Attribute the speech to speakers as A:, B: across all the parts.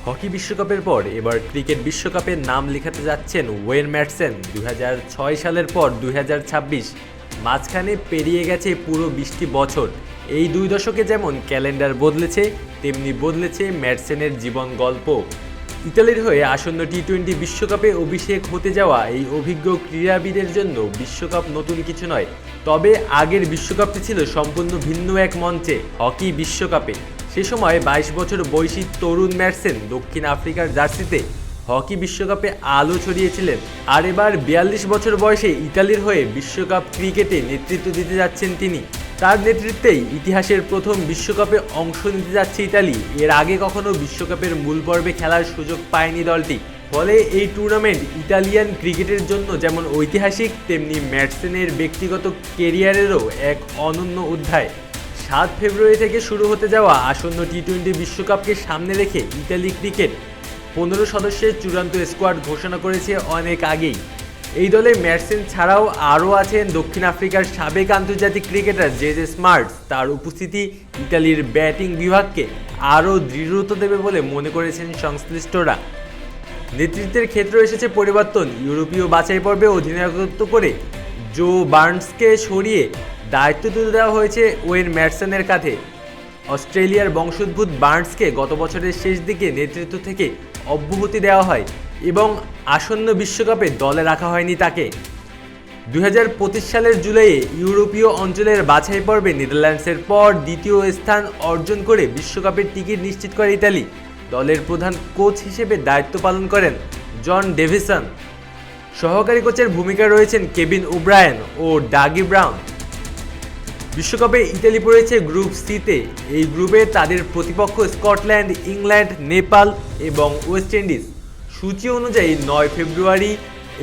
A: Hockey বিশ্বকাপের পর এবার ক্রিকেট বিশ্বকাপে নাম লেখাতে যাচ্ছেন ওয়েন ম্যাটসন। 2006 সালের পর 2026 মাঝখানে পেরিয়ে গেছে পুরো 20টি বছর। এই 2 দশকে যেমন ক্যালেন্ডার বদলেছে, তেমনি বদলেছে ম্যাটসনের জীবন গল্প। ইতালির হয়ে আসন্ন টি-20 বিশ্বকাপে অভিষেক হতে যাওয়া এই অভিজ্ঞ ক্রীড়াবিদের জন্য বিশ্বকাপ নতুন কিছু নয়, তবে আগের বিশ্বকাপটি ছিল সম্পূর্ণ ভিন্ন এক মঞ্চে, হকি বিশ্বকাপে। সে সময় 22 বছর বয়সী তরুণ ম্যাটসন দক্ষিণ আফ্রিকার জার্সিতে হকি বিশ্বকাপে আলো ছড়িয়েছিলেন। আর এবার 42 বছর বয়সে ইতালির হয়ে বিশ্বকাপ ক্রিকেটে নেতৃত্ব দিতে যাচ্ছেন তিনি। তার নেতৃত্বেই ইতিহাসের প্রথম বিশ্বকাপে অংশ নিতে যাচ্ছে ইতালি। এর আগে কখনো বিশ্বকাপের মূল পর্বে খেলার সুযোগ পায়নি দলটি। ফলে এই টুর্নামেন্ট ইতালিয়ান ক্রিকেটের জন্য যেমন ঐতিহাসিক, তেমনি ম্যাটসনের ব্যক্তিগত কেরিয়ারেরও এক অনন্য অধ্যায়। 7 ফেব্রুয়ারি থেকে শুরু হতে যাওয়া আসন্ন টি-20 বিশ্বকাপকে সামনে রেখে ইতালি ক্রিকেট 15 সদস্যের চূড়ান্ত স্কোয়াড ঘোষণা করেছে অনেক আগেই। এই দলে ম্যাটসন ছাড়াও আরও আছেন দক্ষিণ আফ্রিকার সাবেক আন্তর্জাতিক ক্রিকেটার জেজে স্মার্টস। তার উপস্থিতি ইতালির ব্যাটিং বিভাগকে আরও দৃঢ়তা দেবে বলে মনে করেছেন সংশ্লিষ্টরা। নেতৃত্বের ক্ষেত্রে এসেছে পরিবর্তন। ইউরোপীয় বাছাই পর্বে অধিনায়কত্ব করে জো বার্নসকে সরিয়ে দায়িত্ব তুলে দেওয়া হয়েছে ওয়েন ম্যাটসনের কাঁধে। অস্ট্রেলিয়ার বংশোদ্ভূত বার্নসকে গত বছরের শেষ দিকে নেতৃত্ব থেকে অব্যাহতি দেওয়া হয় এবং আসন্ন বিশ্বকাপে দলে রাখা হয়নি তাকে। 2025 সালের জুলাইয়ে ইউরোপীয় অঞ্চলের বাছাই পর্বে নেদারল্যান্ডসের পর দ্বিতীয় স্থান অর্জন করে বিশ্বকাপের টিকিট নিশ্চিত করে ইতালি। দলের প্রধান কোচ হিসেবে দায়িত্ব পালন করেন জন ডেভিসন। সহকারী কোচের ভূমিকায় রয়েছেন কেভিন ওব্রায়েন ও ডাগি ব্রাউন। বিশ্বকাপে ইতালি পড়েছে গ্রুপ সিতে। এই গ্রুপে তাদের প্রতিপক্ষ স্কটল্যান্ড, ইংল্যান্ড, নেপাল এবং ওয়েস্ট ইন্ডিজ। সূচি অনুযায়ী 9 ফেব্রুয়ারি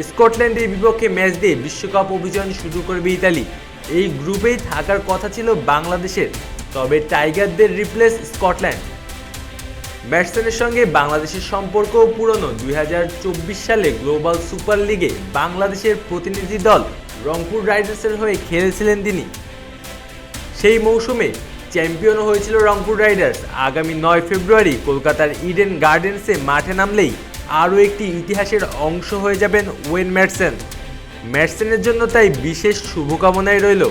A: স্কটল্যান্ডের বিপক্ষে ম্যাচ দিয়ে বিশ্বকাপ অভিযান শুরু করবে ইতালি। এই গ্রুপেই থাকার কথা ছিল বাংলাদেশের, তবে টাইগারদের রিপ্লেস স্কটল্যান্ড। ম্যাটসনের সঙ্গে বাংলাদেশের সম্পর্কও পুরনো। 2024 সালে গ্লোবাল সুপার লিগে বাংলাদেশের প্রতিনিধি দল রংপুর রাইডার্সের হয়ে খেলেছিলেন তিনি। সেই মৌসুমে চ্যাম্পিয়ন হয়েছিল রংপুর রাইডার্স। আগামী 9 ফেব্রুয়ারি কলকাতার ইডেন গার্ডেন্সে মাঠে নামলেই আরও একটি ইতিহাসের অংশ হয়ে যাবেন ওয়েন ম্যাটসন। ম্যাটসনের জন্য তাই বিশেষ শুভকামনাই রইল।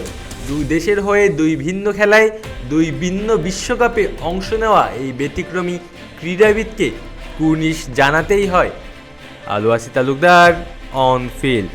A: 2 দেশের হয়ে 2 ভিন্ন খেলায় 2 ভিন্ন বিশ্বকাপে অংশ নেওয়া এই ব্যতিক্রমী ক্রীড়াবিদকে কুর্নিশ জানাতেই হয়। আলু আসি তালুকদার, অন ফিল্ড।